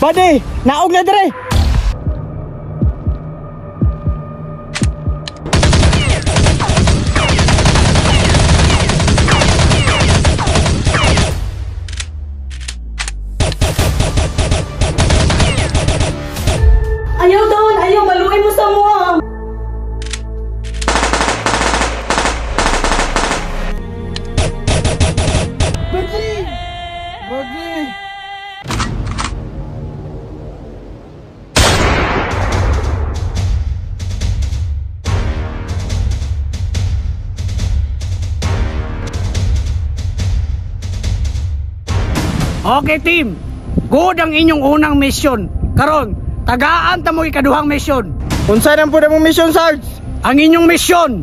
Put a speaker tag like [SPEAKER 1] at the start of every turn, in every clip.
[SPEAKER 1] Buddy, naog na dire.
[SPEAKER 2] Ayaw daw, ayaw, maluin mo sa mua.
[SPEAKER 1] Buddy! Buddy!
[SPEAKER 3] Okay team, good ang inyong unang mission. Karon, tagaan ta mo ikaduhang mission.
[SPEAKER 1] Unsa nang pud mong mission, Sarge?
[SPEAKER 3] Ang inyong mission,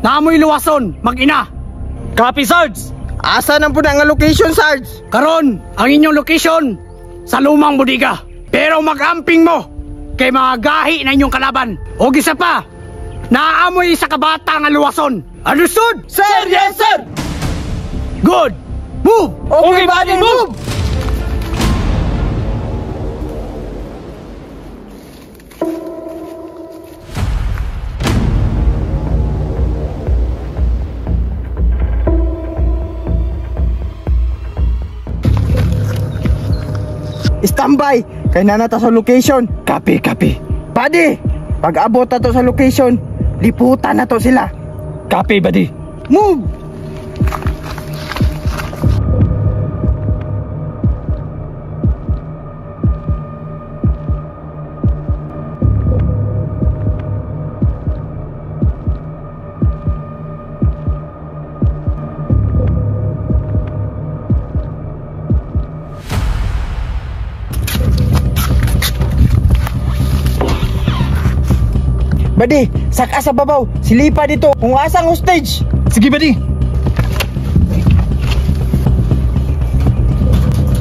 [SPEAKER 3] naamoy luwason, mag-ina. Copy, Sarge.
[SPEAKER 1] Asa nang pud ang location, Sarge?
[SPEAKER 3] Karon, ang inyong location sa lumang bodega. Pero mag-amping mo kay mga gahi na inyong kalaban. O gisa pa, naamoy sa kabata nga luwason. Understood?
[SPEAKER 1] Sir, yes, sir!
[SPEAKER 3] Good. Move.
[SPEAKER 1] Okay, buddy, move! Standby! Kay nana ta sa location.
[SPEAKER 3] Copy, copy.
[SPEAKER 1] Buddy! Pag abot na to sa location, liputan na to sila.
[SPEAKER 3] Copy, buddy.
[SPEAKER 1] Move! Buddy, saka sa babaw, silipa dito kung asang hostage.
[SPEAKER 3] Sige, buddy.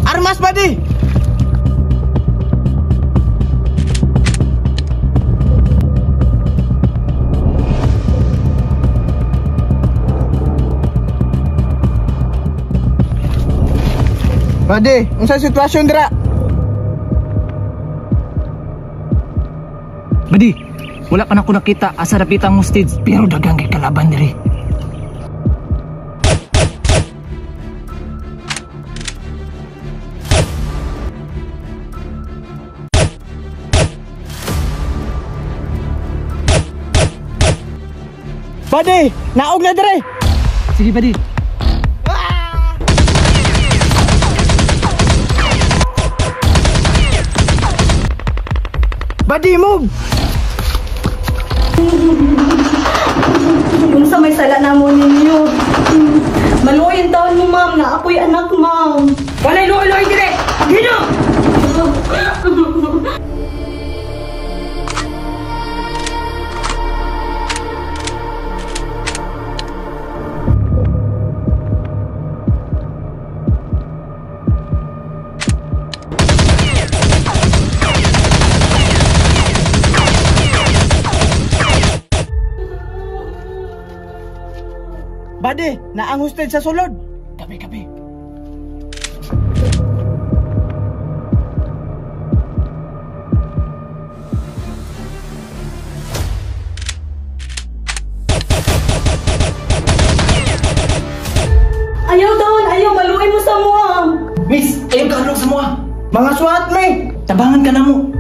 [SPEAKER 1] Armas, buddy! Buddy, unsa sitwasyon dira?
[SPEAKER 3] Buddy, wala pa na ko nakita asa napitang hostage pero dagang kay kalaban diri.
[SPEAKER 1] Buddy, naog na dire.
[SPEAKER 3] Sige, buddy.
[SPEAKER 1] Buddy, move!
[SPEAKER 2] Unsa may sala na mo ninyo? Maluoy ang taon mo, ma'am, na ako'y anak, ma'am.
[SPEAKER 3] Walay luoy-luoy dire. Hino!
[SPEAKER 1] Buddy, naang hostage sa sulod.
[SPEAKER 3] Kapi, kapi.
[SPEAKER 2] Ayaw daw, ayaw, maluoy mo sa mua.
[SPEAKER 3] Miss, ayaw ka sa mga.
[SPEAKER 1] Mga SWAT, may!
[SPEAKER 3] Tabangan ka na mo.